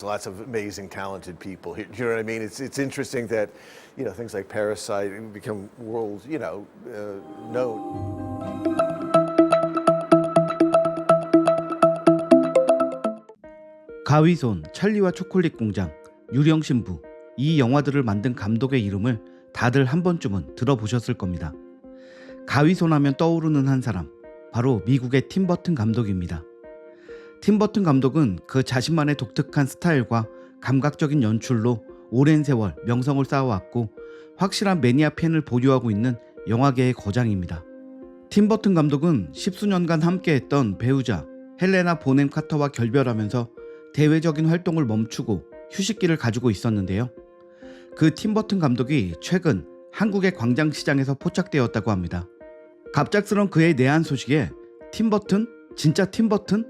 Lots of amazing, talented people. You know what I mean? It's interesting that, things like Parasite become world, known. 가위손, 찰리와 초콜릿 공장, 유령신부, 이 영화들을 만든 감독의 이름을 다들 한 번쯤은 들어보셨을 겁니다. 가위손 하면 떠오르는 한 사람, 바로 미국의 팀 버튼 감독입니다. 팀 버튼 감독은 그 자신만의 독특한 스타일과 감각적인 연출로 오랜 세월 명성을 쌓아왔고 확실한 매니아 팬을 보유하고 있는 영화계의 거장입니다. 팀 버튼 감독은 십수년간 함께했던 배우자 헬레나 보넴 카터와 결별하면서 대외적인 활동을 멈추고 휴식기를 가지고 있었는데요. 그 팀 버튼 감독이 최근 한국의 광장시장에서 포착되었다고 합니다. 갑작스런 그의 내한 소식에 팀 버튼? 진짜 팀 버튼?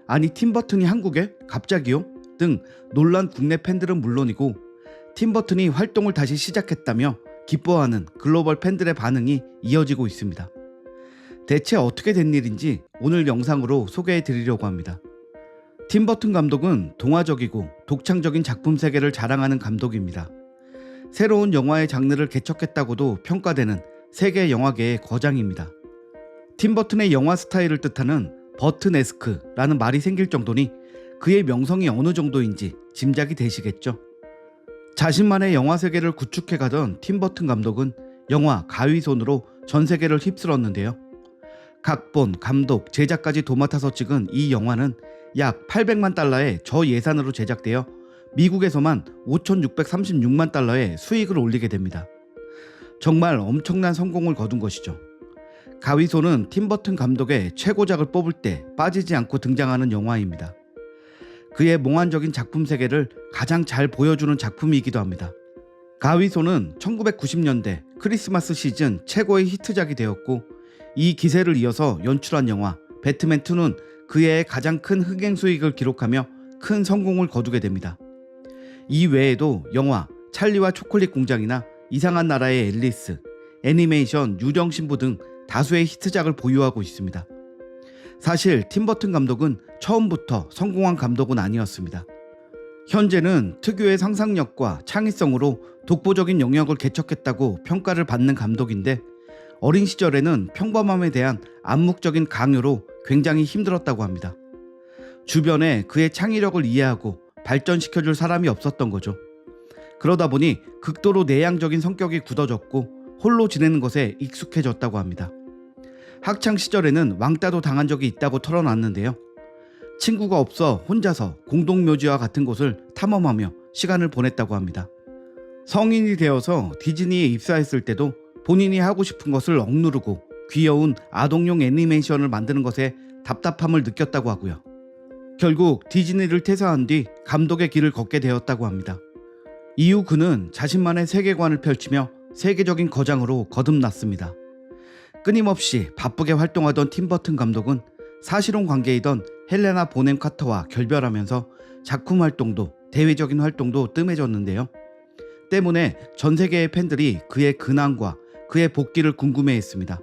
아니 팀 버튼이 한국에? 갑자기요? 등 놀란 국내 팬들은 물론이고 팀 버튼이 활동을 다시 시작했다며 기뻐하는 글로벌 팬들의 반응이 이어지고 있습니다. 대체 어떻게 된 일인지 오늘 영상으로 소개해 드리려고 합니다. 팀 버튼 감독은 동화적이고 독창적인 작품 세계를 자랑하는 감독입니다. 새로운 영화의 장르를 개척했다고도 평가되는 세계 영화계의 거장입니다. 팀 버튼의 영화 스타일을 뜻하는 버튼에스크라는 말이 생길 정도니 그의 명성이 어느 정도인지 짐작이 되시겠죠. 자신만의 영화 세계를 구축해가던 팀 버튼 감독은 영화 가위손으로 전 세계를 휩쓸었는데요. 각본, 감독, 제작까지 도맡아서 찍은 이 영화는 약 800만 달러의 저예산으로 제작되어 미국에서만 5,636만 달러의 수익을 올리게 됩니다. 정말 엄청난 성공을 거둔 것이죠. 가위손은 팀 버튼 감독의 최고작을 뽑을 때 빠지지 않고 등장하는 영화입니다. 그의 몽환적인 작품 세계를 가장 잘 보여주는 작품이기도 합니다. 가위손은 1990년대 크리스마스 시즌 최고의 히트작이 되었고 이 기세를 이어서 연출한 영화 배트맨2는 그의 가장 큰 흥행 수익을 기록하며 큰 성공을 거두게 됩니다. 이 외에도 영화 찰리와 초콜릿 공장이나 이상한 나라의 앨리스, 애니메이션 유령신부 등 다수의 히트작을 보유하고 있습니다. 사실 팀 버튼 감독은 처음부터 성공한 감독은 아니었습니다. 현재는 특유의 상상력과 창의성으로 독보적인 영역을 개척했다고 평가를 받는 감독인데 어린 시절에는 평범함에 대한 암묵적인 강요로 굉장히 힘들었다고 합니다. 주변에 그의 창의력을 이해하고 발전시켜줄 사람이 없었던 거죠. 그러다 보니 극도로 내향적인 성격이 굳어졌고 홀로 지내는 것에 익숙해졌다고 합니다. 학창 시절에는 왕따도 당한 적이 있다고 털어놨는데요. 친구가 없어 혼자서 공동묘지와 같은 곳을 탐험하며 시간을 보냈다고 합니다. 성인이 되어서 디즈니에 입사했을 때도 본인이 하고 싶은 것을 억누르고 귀여운 아동용 애니메이션을 만드는 것에 답답함을 느꼈다고 하고요. 결국 디즈니를 퇴사한 뒤 감독의 길을 걷게 되었다고 합니다. 이후 그는 자신만의 세계관을 펼치며 세계적인 거장으로 거듭났습니다. 끊임없이 바쁘게 활동하던 팀 버튼 감독은 사실혼 관계이던 헬레나 보넴 카터와 결별하면서 작품 활동도 대외적인 활동도 뜸해졌는데요. 때문에 전 세계의 팬들이 그의 근황과 그의 복귀를 궁금해했습니다.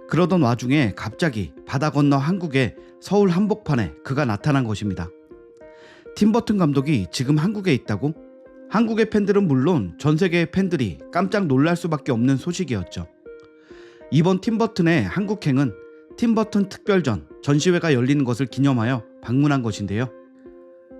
그러던 와중에 갑자기 바다 건너 한국의 서울 한복판에 그가 나타난 것입니다. 팀 버튼 감독이 지금 한국에 있다고? 한국의 팬들은 물론 전 세계의 팬들이 깜짝 놀랄 수밖에 없는 소식이었죠. 이번 팀 버튼의 한국행은 팀 버튼 특별전 전시회가 열리는 것을 기념하여 방문한 것인데요.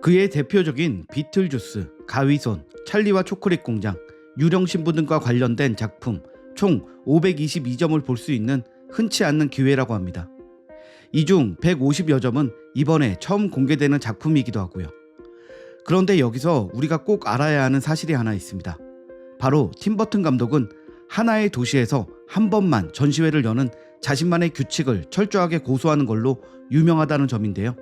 그의 대표적인 비틀주스, 가위손, 찰리와 초콜릿 공장, 유령신부 등과 관련된 작품 총 522점을 볼 수 있는 흔치 않는 기회라고 합니다. 이 중 150여 점은 이번에 처음 공개되는 작품이기도 하고요. 그런데 여기서 우리가 꼭 알아야 하는 사실이 하나 있습니다. 바로 팀 버튼 감독은 하나의 도시에서 한 번만 전시회를 여는 자신만의 규칙을 철저하게 고수하는 걸로 유명하다는 점인데요.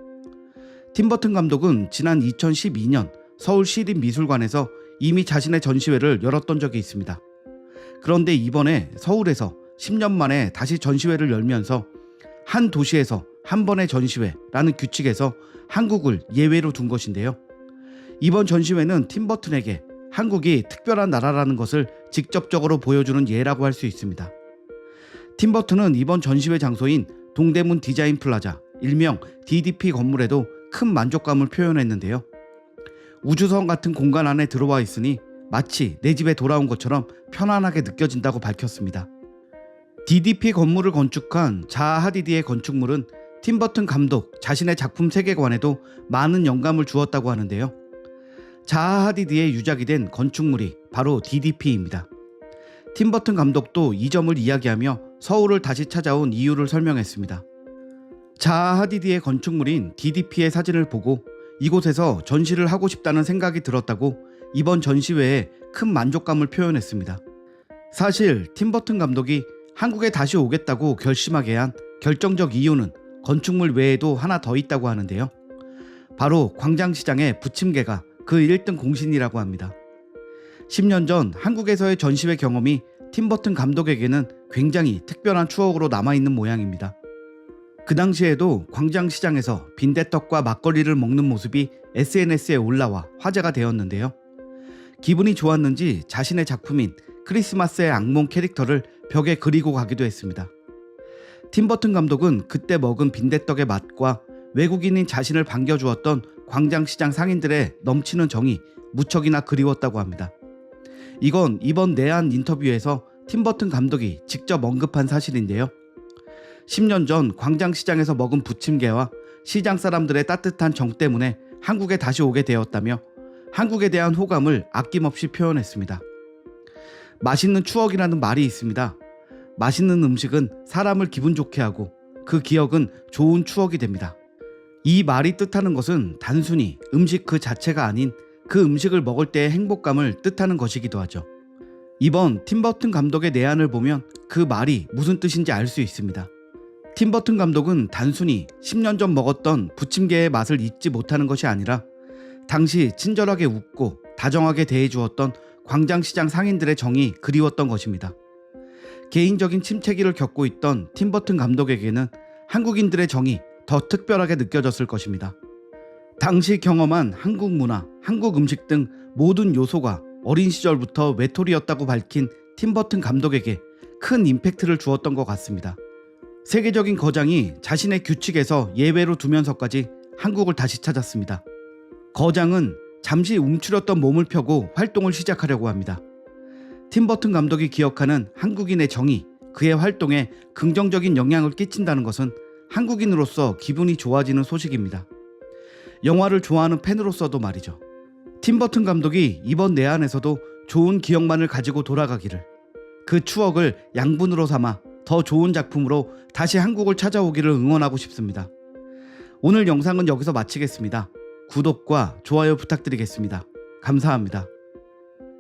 팀 버튼 감독은 지난 2012년 서울시립미술관에서 이미 자신의 전시회를 열었던 적이 있습니다. 그런데 이번에 서울에서 10년 만에 다시 전시회를 열면서 한 도시에서 한 번의 전시회라는 규칙에서 한국을 예외로 둔 것인데요. 이번 전시회는 팀 버튼에게 한국이 특별한 나라라는 것을 직접적으로 보여주는 예라고 할 수 있습니다. 팀 버튼은 이번 전시회 장소인 동대문 디자인 플라자, 일명 DDP 건물에도 큰 만족감을 표현했는데요. 우주선 같은 공간 안에 들어와 있으니 마치 내 집에 돌아온 것처럼 편안하게 느껴진다고 밝혔습니다. DDP 건물을 건축한 자하 하디디의 건축물은 팀 버튼 감독 자신의 작품 세계관에도 많은 영감을 주었다고 하는데요. 자하 하디디의 유작이 된 건축물이 바로 DDP입니다. 팀 버튼 감독도 이 점을 이야기하며 서울을 다시 찾아온 이유를 설명했습니다. 자하 하디디의 건축물인 DDP의 사진을 보고 이곳에서 전시를 하고 싶다는 생각이 들었다고 이번 전시회에 큰 만족감을 표현했습니다. 사실 팀 버튼 감독이 한국에 다시 오겠다고 결심하게 한 결정적 이유는 건축물 외에도 하나 더 있다고 하는데요. 바로 광장시장의 부침개가 그 1등 공신이라고 합니다. 10년 전 한국에서의 전시회 경험이 팀 버튼 감독에게는 굉장히 특별한 추억으로 남아있는 모양입니다. 그 당시에도 광장시장에서 빈대떡과 막걸리를 먹는 모습이 SNS에 올라와 화제가 되었는데요. 기분이 좋았는지 자신의 작품인 크리스마스의 악몽 캐릭터를 벽에 그리고 가기도 했습니다. 팀 버튼 감독은 그때 먹은 빈대떡의 맛과 외국인인 자신을 반겨주었던 광장시장 상인들의 넘치는 정이 무척이나 그리웠다고 합니다. 이건 이번 내한 인터뷰에서 팀 버튼 감독이 직접 언급한 사실인데요. 10년 전 광장시장에서 먹은 부침개와 시장 사람들의 따뜻한 정 때문에 한국에 다시 오게 되었다며 한국에 대한 호감을 아낌없이 표현했습니다. 맛있는 추억이라는 말이 있습니다. 맛있는 음식은 사람을 기분 좋게 하고 그 기억은 좋은 추억이 됩니다. 이 말이 뜻하는 것은 단순히 음식 그 자체가 아닌 그 음식을 먹을 때의 행복감을 뜻하는 것이기도 하죠. 이번 팀 버튼 감독의 내한을 보면 그 말이 무슨 뜻인지 알 수 있습니다. 팀 버튼 감독은 단순히 10년 전 먹었던 부침개의 맛을 잊지 못하는 것이 아니라 당시 친절하게 웃고 다정하게 대해주었던 광장시장 상인들의 정이 그리웠던 것입니다. 개인적인 침체기를 겪고 있던 팀 버튼 감독에게는 한국인들의 정이 더 특별하게 느껴졌을 것입니다. 당시 경험한 한국 문화, 한국 음식 등 모든 요소가 어린 시절부터 외톨이였다고 밝힌 팀 버튼 감독에게 큰 임팩트를 주었던 것 같습니다. 세계적인 거장이 자신의 규칙에서 예외로 두면서까지 한국을 다시 찾았습니다. 거장은 잠시 움츠렸던 몸을 펴고 활동을 시작하려고 합니다. 팀 버튼 감독이 기억하는 한국인의 정이 그의 활동에 긍정적인 영향을 끼친다는 것은 한국인으로서 기분이 좋아지는 소식입니다. 영화를 좋아하는 팬으로서도 말이죠. 팀 버튼 감독이 이번 내한에서도 좋은 기억만을 가지고 돌아가기를, 그 추억을 양분으로 삼아 더 좋은 작품으로 다시 한국을 찾아오기를 응원하고 싶습니다. 오늘 영상은 여기서 마치겠습니다. 구독과 좋아요 부탁드리겠습니다. 감사합니다.